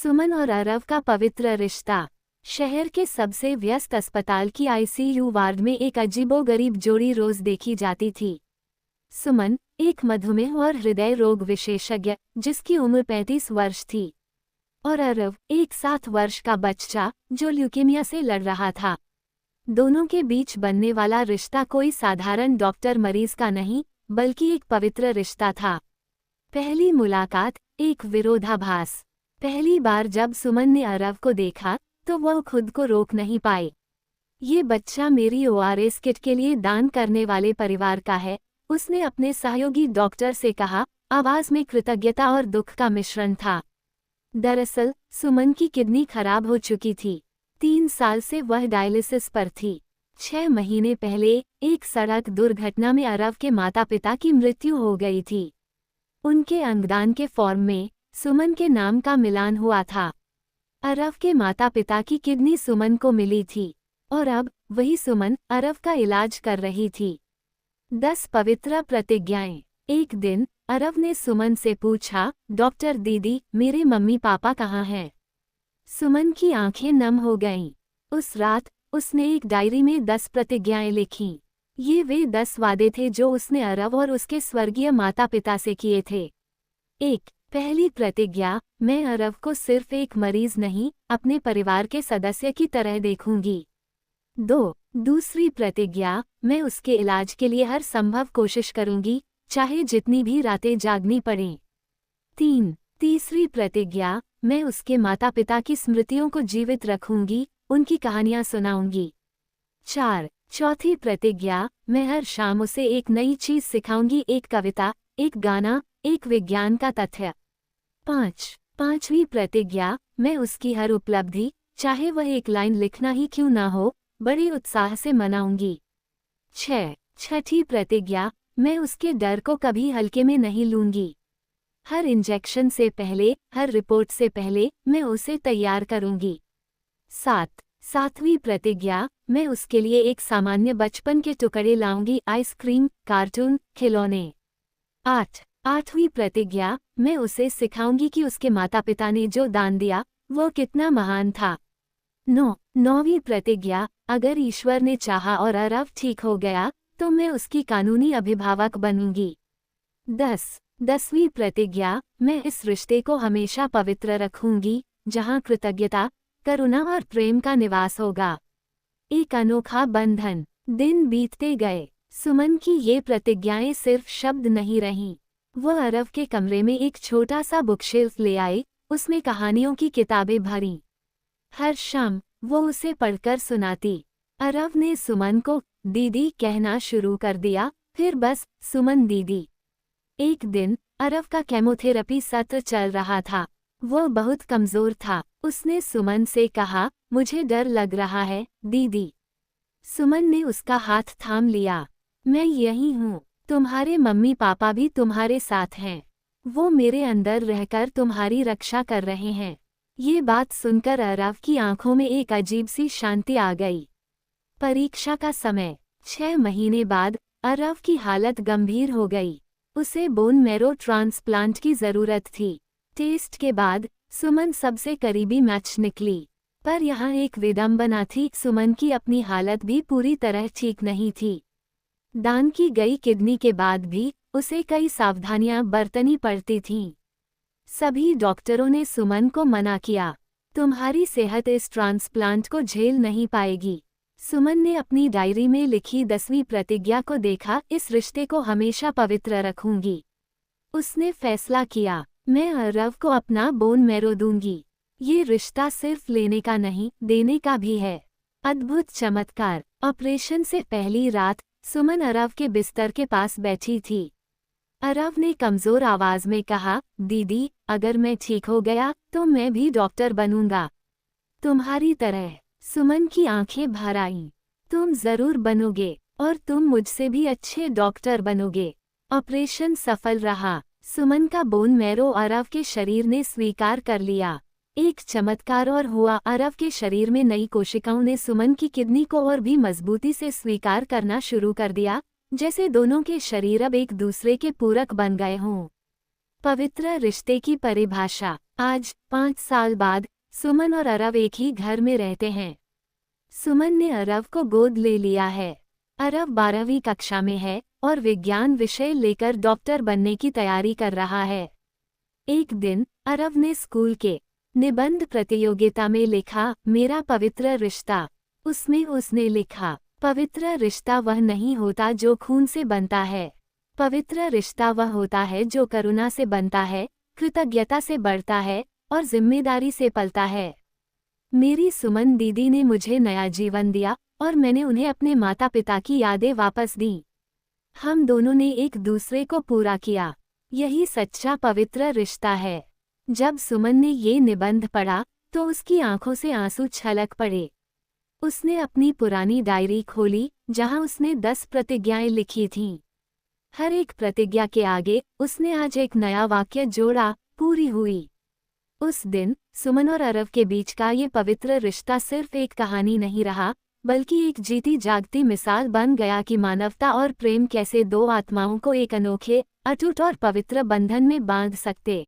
सुमन और अरव का पवित्र रिश्ता। शहर के सबसे व्यस्त अस्पताल की आईसीयू वार्ड में एक अजीबोगरीब जोड़ी रोज देखी जाती थी। सुमन, एक मधुमेह और हृदय रोग विशेषज्ञ जिसकी उम्र 35 वर्ष थी, और अरव, एक 7 वर्ष का बच्चा जो ल्यूकेमिया से लड़ रहा था। दोनों के बीच बनने वाला रिश्ता कोई साधारण डॉक्टर मरीज का नहीं, बल्कि एक पवित्र रिश्ता था। पहली मुलाकात, एक विरोधाभास। पहली बार जब सुमन ने अरव को देखा तो वह खुद को रोक नहीं पाई। ये बच्चा मेरी ओआरएस किट के लिए दान करने वाले परिवार का है, उसने अपने सहयोगी डॉक्टर से कहा, आवाज में कृतज्ञता और दुख का मिश्रण था। दरअसल सुमन की किडनी खराब हो चुकी थी। 3 साल से वह डायलिसिस पर थी। 6 महीने पहले एक सड़क दुर्घटना में अरव के माता पिता की मृत्यु हो गई थी। उनके अंगदान के फॉर्म में सुमन के नाम का मिलान हुआ था। अरव के माता पिता की किडनी सुमन को मिली थी, और अब वही सुमन अरव का इलाज कर रही थी। 10 पवित्र प्रतिज्ञाएं। एक दिन अरव ने सुमन से पूछा, डॉक्टर दीदी, मेरे मम्मी पापा कहाँ हैं? सुमन की आंखें नम हो गईं। उस रात उसने एक डायरी में 10 प्रतिज्ञाएं लिखीं। ये वे 10 वादे थे जो उसने अरव और उसके स्वर्गीय माता पिता से किए थे। 1. पहली प्रतिज्ञा, मैं अरव को सिर्फ एक मरीज नहीं, अपने परिवार के सदस्य की तरह देखूंगी। 2. दूसरी प्रतिज्ञा, मैं उसके इलाज के लिए हर संभव कोशिश करूंगी, चाहे जितनी भी रातें जागनी पड़ें। 3. तीसरी प्रतिज्ञा, मैं उसके माता पिता की स्मृतियों को जीवित रखूंगी, उनकी कहानियां सुनाऊंगी। 4. चौथी प्रतिज्ञा, मैं हर शाम उसे एक नई चीज सिखाऊंगी, एक कविता, एक गाना, एक विज्ञान का तथ्य। 5. पांचवी प्रतिज्ञा, मैं उसकी हर उपलब्धि, चाहे वह एक लाइन लिखना ही क्यों ना हो, बड़े उत्साह से मनाऊंगी। 6. छठी प्रतिज्ञा, मैं उसके डर को कभी हल्के में नहीं लूंगी। हर इंजेक्शन से पहले, हर रिपोर्ट से पहले मैं उसे तैयार करूंगी। 7. सातवीं प्रतिज्ञा, मैं उसके लिए एक सामान्य बचपन के टुकड़े लाऊंगी, आइसक्रीम, कार्टून, खिलौने। 8. आठवीं प्रतिज्ञा, मैं उसे सिखाऊंगी कि उसके माता पिता ने जो दान दिया वो कितना महान था। 9. नौवीं प्रतिज्ञा, अगर ईश्वर ने चाहा और अरव ठीक हो गया तो मैं उसकी कानूनी अभिभावक बनूंगी। 10. 10वीं प्रतिज्ञा, मैं इस रिश्ते को हमेशा पवित्र रखूंगी, जहां कृतज्ञता, करुणा और प्रेम का निवास होगा। एक अनोखा बंधन। दिन बीतते गए। सुमन की ये प्रतिज्ञाएं सिर्फ शब्द नहीं रहीं। वह अरव के कमरे में एक छोटा सा बुकशेल्फ ले आए, उसमें कहानियों की किताबें भरीं। हर शाम वो उसे पढ़कर सुनाती। अरव ने सुमन को दीदी कहना शुरू कर दिया, फिर बस सुमन दीदी। एक दिन अरव का केमोथेरेपी सत्र चल रहा था। वह बहुत कमजोर था। उसने सुमन से कहा, मुझे डर लग रहा है दीदी। सुमन ने उसका हाथ थाम लिया। मैं यही हूँ, तुम्हारे मम्मी पापा भी तुम्हारे साथ हैं। वो मेरे अंदर रहकर तुम्हारी रक्षा कर रहे हैं। ये बात सुनकर अरव की आंखों में एक अजीब सी शांति आ गई। परीक्षा का समय। 6 महीने बाद अरव की हालत गंभीर हो गई। उसे बोन मैरो ट्रांसप्लांट की जरूरत थी। टेस्ट के बाद सुमन सबसे करीबी मैच निकली, पर यहाँ एक विडंबना थी, सुमन की अपनी हालत भी पूरी तरह ठीक नहीं थी। दान की गई किडनी के बाद भी उसे कई सावधानियां बरतनी पड़ती थीं। सभी डॉक्टरों ने सुमन को मना किया, तुम्हारी सेहत इस ट्रांसप्लांट को झेल नहीं पाएगी। सुमन ने अपनी डायरी में लिखी 10वीं प्रतिज्ञा को देखा, इस रिश्ते को हमेशा पवित्र रखूंगी। उसने फैसला किया, मैं अरव को अपना बोन मैरो दूंगी। ये रिश्ता सिर्फ लेने का नहीं, देने का भी है। अद्भुत चमत्कार। ऑपरेशन से पहली रात सुमन अरव के बिस्तर के पास बैठी थी। अरव ने कमजोर आवाज में कहा, दीदी, अगर मैं ठीक हो गया तो मैं भी डॉक्टर बनूंगा, तुम्हारी तरह। सुमन की आंखें भर आईं। तुम जरूर बनोगे, और तुम मुझसे भी अच्छे डॉक्टर बनोगे। ऑपरेशन सफल रहा। सुमन का बोन मैरो अरव के शरीर ने स्वीकार कर लिया। एक चमत्कार और हुआ, अरव के शरीर में नई कोशिकाओं ने सुमन की किडनी को और भी मजबूती से स्वीकार करना शुरू कर दिया, जैसे दोनों के शरीर अब एक दूसरे के पूरक बन गए हों। पवित्र रिश्ते की परिभाषा। आज 5 साल बाद सुमन और अरव एक ही घर में रहते हैं। सुमन ने अरव को गोद ले लिया है। अरव 12वीं कक्षा में है और विज्ञान विषय लेकर डॉक्टर बनने की तैयारी कर रहा है। एक दिन अरव ने स्कूल के निबंध प्रतियोगिता में लिखा, मेरा पवित्र रिश्ता। उसमें उसने लिखा, पवित्र रिश्ता वह नहीं होता जो खून से बनता है। पवित्र रिश्ता वह होता है जो करुणा से बनता है, कृतज्ञता से बढ़ता है और जिम्मेदारी से पलता है। मेरी सुमन दीदी ने मुझे नया जीवन दिया और मैंने उन्हें अपने माता पिता की यादें वापस दी। हम दोनों ने एक दूसरे को पूरा किया। यही सच्चा पवित्र रिश्ता है। जब सुमन ने ये निबंध पढ़ा तो उसकी आंखों से आंसू छलक पड़े। उसने अपनी पुरानी डायरी खोली जहां उसने 10 प्रतिज्ञाएं लिखी थीं। हर एक प्रतिज्ञा के आगे उसने आज एक नया वाक्य जोड़ा, पूरी हुई। उस दिन सुमन और अरव के बीच का ये पवित्र रिश्ता सिर्फ एक कहानी नहीं रहा, बल्कि एक जीती जागती मिसाल बन गया कि मानवता और प्रेम कैसे दो आत्माओं को एक अनोखे, अटूट और पवित्र बंधन में बांध सकते।